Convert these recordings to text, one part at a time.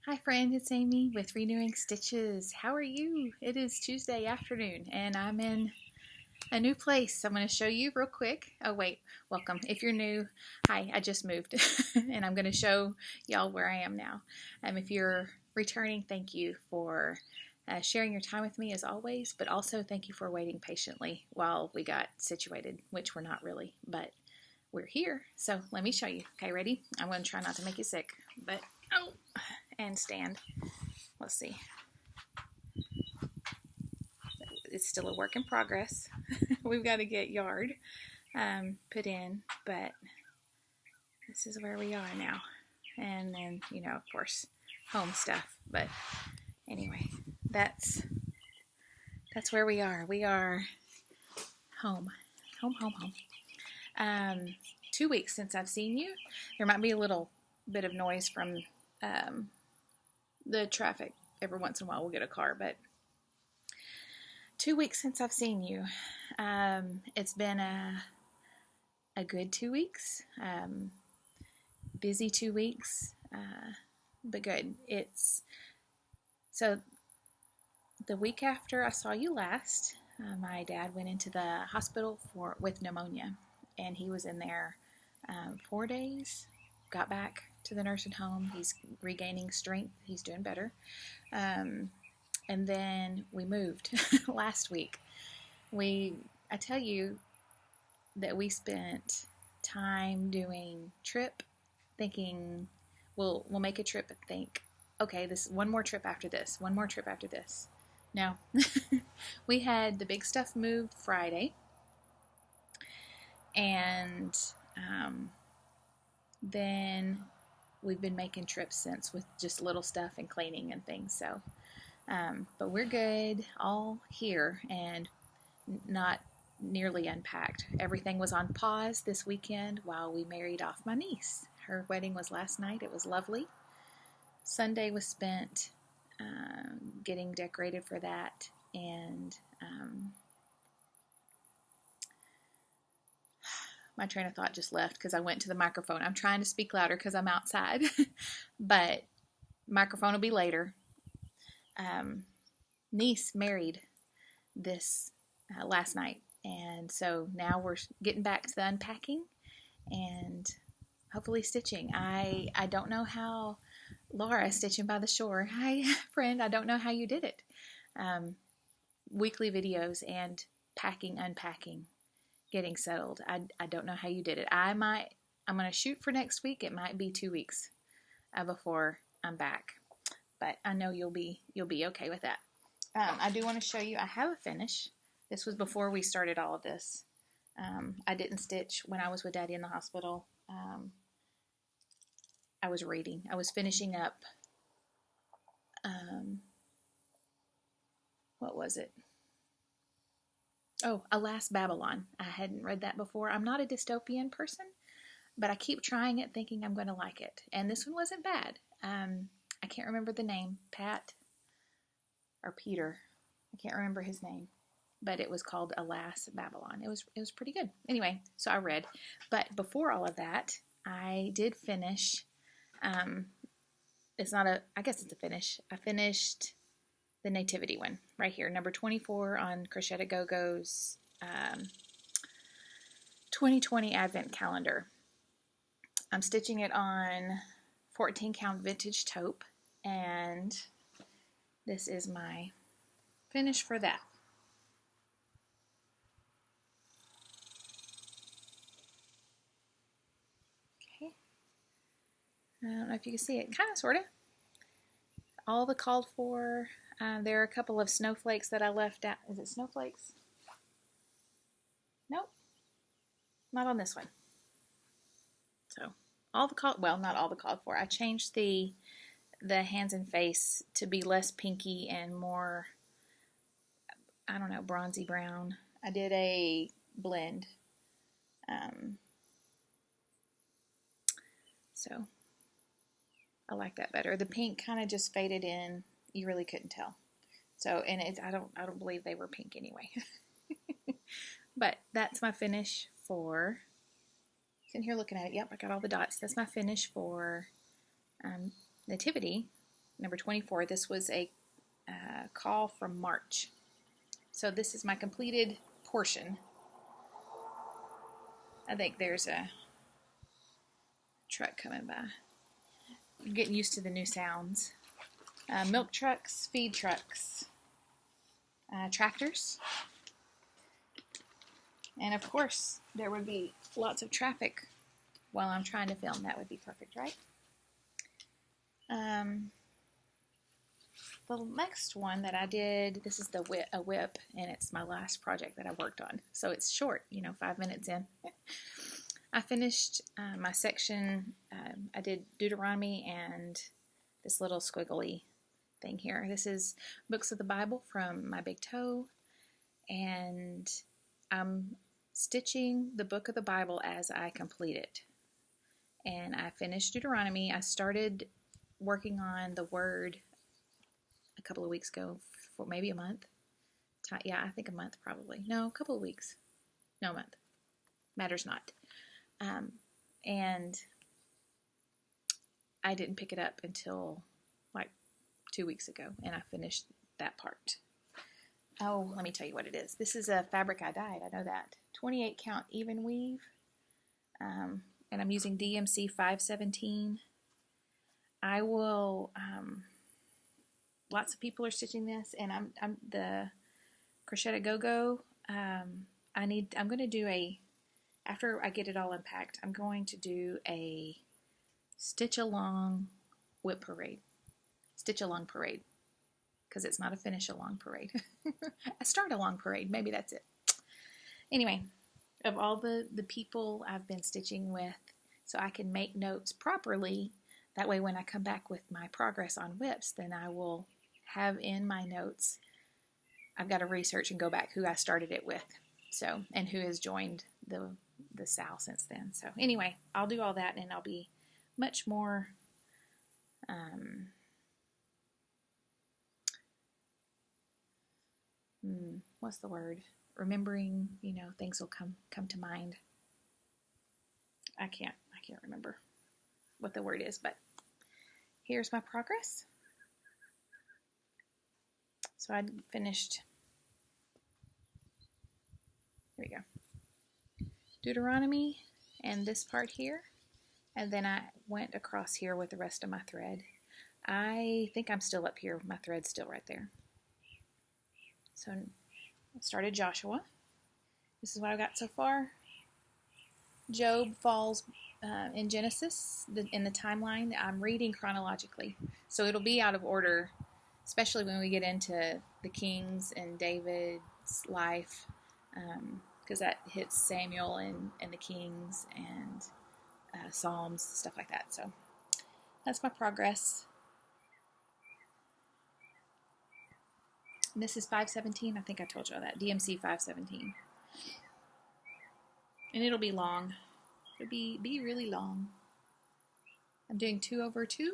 Hi friend, it's Amy with Renewing Stitches. How are you? It is Tuesday afternoon and I'm in a new place. I'm going to show you real quick. Oh wait, welcome. If you're new, hi, I just moved and I'm going to show y'all where I am now. If you're returning, thank you for sharing your time with me as always, but also thank you for waiting patiently while we got situated, which we're not really, but we're here. So let me show you. Okay, ready? I'm going to try not to make you sick, but and stand. Let's see. It's still a work in progress. We've got to get yard put in, but this is where we are now. And then, of course, home stuff. But anyway, that's where we are. We are home. Home. 2 weeks since I've seen you. There might be a little bit of noise from the traffic. Every once in a while we'll get a car, but 2 weeks since I've seen you. It's been a good 2 weeks. Busy 2 weeks, but good. So the week after I saw you last, my dad went into the hospital with pneumonia, and he was in there 4 days. Got back to the nursing home. He's regaining strength. He's doing better. And then we moved last week. I tell you that we spent time doing trip, thinking we'll make a trip and think, okay, this one more trip after this, one more trip after this. No, we had the big stuff moved Friday, and then we've been making trips since with just little stuff and cleaning and things. So, but we're good, all here and not nearly unpacked. Everything was on pause this weekend while we married off my niece. Her wedding was last night. It was lovely. Sunday was spent getting decorated for that, and my train of thought just left because I went to the microphone. I'm trying to speak louder because I'm outside, but microphone will be later. Niece married this last night, and so now we're getting back to the unpacking and hopefully stitching. I don't know how Laura, stitching by the shore. Hi, friend. I don't know how you did it. Weekly videos and packing, unpacking, getting settled. I don't know how you did it. I'm going to shoot for next week. It might be 2 weeks before I'm back, but I know you'll be okay with that. I do want to show you. I have a finish. This was before we started all of this. I didn't stitch when I was with Daddy in the hospital. I was reading. I was finishing up, what was it? Oh, Alas Babylon. I hadn't read that before. I'm not a dystopian person, but I keep trying it thinking I'm going to like it. And this one wasn't bad. I can't remember the name. Pat or Peter. I can't remember his name. But it was called Alas Babylon. It was pretty good. Anyway, so I read. But before all of that, I did finish. I guess it's a finish. I finished the Nativity one right here, number 24 on Crochet at Go-Go's 2020 Advent Calendar. I'm stitching it on 14 count vintage taupe, and this is my finish for that. Okay. I don't know if you can see it, kind of, sort of. All the called for. There are a couple of snowflakes that I left out. Is it snowflakes? Nope. Not on this one. So, not all the called for. I changed the hands and face to be less pinky and more, I don't know, bronzy brown. I did a blend. So, I like that better. The pink kind of just faded in. You really couldn't tell. So, and I don't believe they were pink anyway. But that's my finish for, sitting here looking at it. Yep, I got all the dots. That's my finish for Nativity, number 24. This was a call from March. So this is my completed portion. I think there's a truck coming by. I'm getting used to the new sounds. Milk trucks, feed trucks, tractors. And of course, there would be lots of traffic while I'm trying to film. That would be perfect, right? The next one that I did, this is a whip, and it's my last project that I worked on. So it's short, 5 minutes in. I finished my section. I did Deuteronomy and this little squiggly thing here. This is books of the Bible from my big toe, and I'm stitching the book of the Bible as I complete it. And I finished Deuteronomy. I started working on the word a couple of weeks ago, for maybe a month. Yeah, I think a month probably. No, a couple of weeks. No, a month. Matters not. And I didn't pick it up until like 2 weeks ago, and I finished that part. Oh, let me tell you what it is. This is a fabric I dyed. I know that. 28 count even weave. And I'm using DMC 517. I will, lots of people are stitching this, and I'm the Crochet agogo. I'm going to do after I get it all unpacked, I'm going to do a stitch along whip parade. Stitch along parade. Because it's not a finish along parade. A start along parade. Maybe that's it. Anyway, of all the people I've been stitching with, so I can make notes properly, that way when I come back with my progress on whips, then I will have in my notes, I've got to research and go back who I started it with, so, and who has joined the SAL since then. So anyway, I'll do all that, and I'll be much more what's the word? Remembering, things will come to mind. I can't remember what the word is, but here's my progress. So I finished, here we go, Deuteronomy and this part here, and then I went across here with the rest of my thread. I think I'm still up here. My thread's still right there. So I started Joshua. This is what I've got so far. Job falls in Genesis, in the timeline. I'm reading chronologically, so it'll be out of order, especially when we get into the Kings and David's life, because that hits Samuel and the Kings and Psalms, stuff like that. So that's my progress. And this is 517. I think I told you all that. DMC 517. And it'll be long. It'll be really long. I'm doing 2 over 2.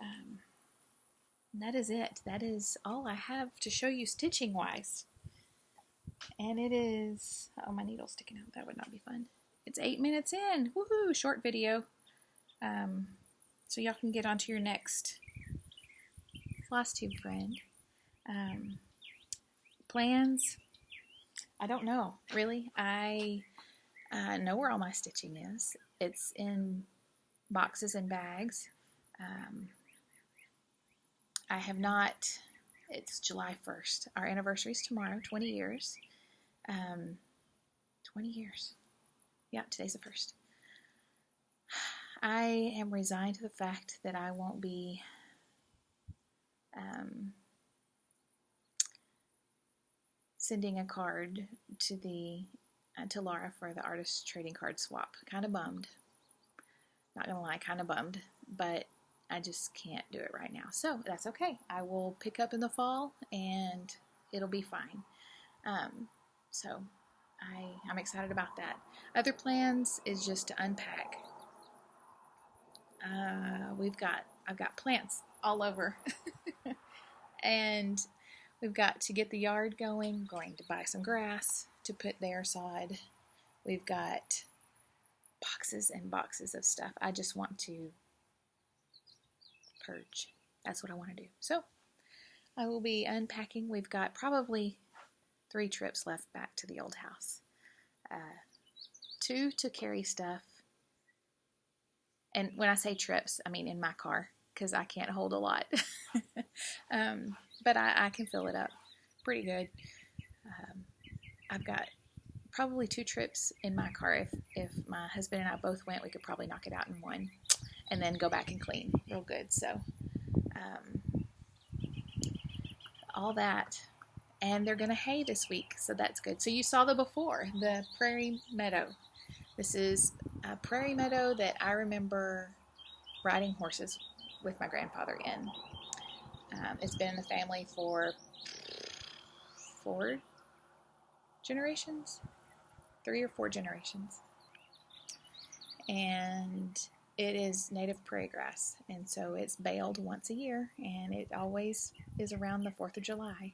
And that is it. That is all I have to show you stitching wise. And it is, oh, my needle's sticking out. That would not be fun. It's 8 minutes in. Woohoo! Short video. So y'all can get on to your next Flosstube friend. Plans? I don't know, really. I know where all my stitching is. It's in boxes and bags. I have not, it's July 1st. Our anniversary is tomorrow, 20 years. 20 years. Yeah, today's the 1st. I am resigned to the fact that I won't be sending a card to Laura for the artist trading card swap. Kind of bummed. Not gonna lie, kind of bummed, but I just can't do it right now. So that's okay. I will pick up in the fall, and it'll be fine. So I'm excited about that. Other plans is just to unpack. I've got plants all over, and we've got to get the yard going. I'm going to buy some grass to put there, sod. We've got boxes and boxes of stuff. I just want to purge. That's what I want to do. So I will be unpacking. We've got probably 3 trips left back to the old house. 2 to carry stuff. And when I say trips, I mean in my car, because I can't hold a lot. But I can fill it up pretty good. I've got probably 2 trips in my car. If my husband and I both went, we could probably knock it out in one and then go back and clean real good. So all that. And they're going to hay this week, so that's good. So you saw the before, the prairie meadow. This is a prairie meadow that I remember riding horses with my grandfather in. It's been in the family for 4 generations, 3 or 4 generations. And it is native prairie grass, and so it's baled once a year, and it always is around the 4th of July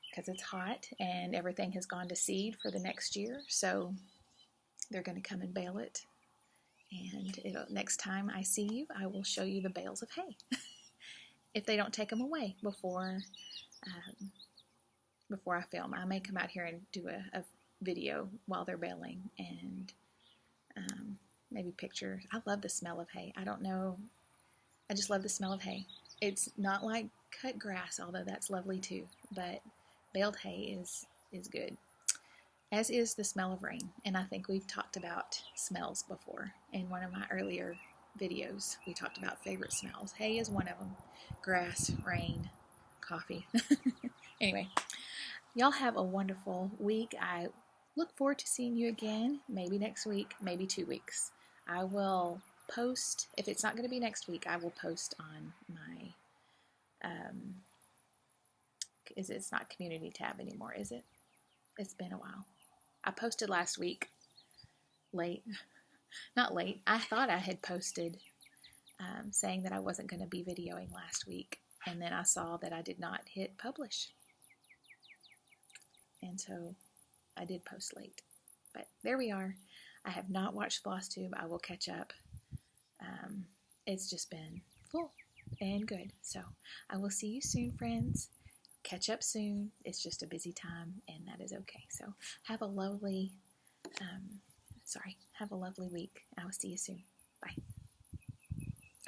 because it's hot and everything has gone to seed for the next year. So they're going to come and bale it, and next time I see you, I will show you the bales of hay if they don't take them away before I film. I may come out here and do a video while they're baling, and maybe pictures. I love the smell of hay. I don't know. I just love the smell of hay. It's not like cut grass, although that's lovely too, but baled hay is good. As is the smell of rain. And I think we've talked about smells before. In one of my earlier videos, we talked about favorite smells. Hay is one of them. Grass, rain, coffee. Anyway, y'all have a wonderful week. I look forward to seeing you again, maybe next week, maybe 2 weeks. I will post, if it's not going to be next week, I will post on my, it's not community tab anymore, is it? It's been a while. I posted last week, late, not late, I thought I had posted saying that I wasn't going to be videoing last week, and then I saw that I did not hit publish, and so I did post late, but there we are. I have not watched Flosstube. I will catch up. It's just been full and good, so I will see you soon, friends. Catch up soon. It's just a busy time, and that is okay. So have a lovely, have a lovely week. I will see you soon. Bye.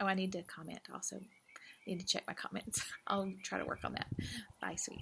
Oh, I need to comment also. I need to check my comments. I'll try to work on that. Bye, sweets.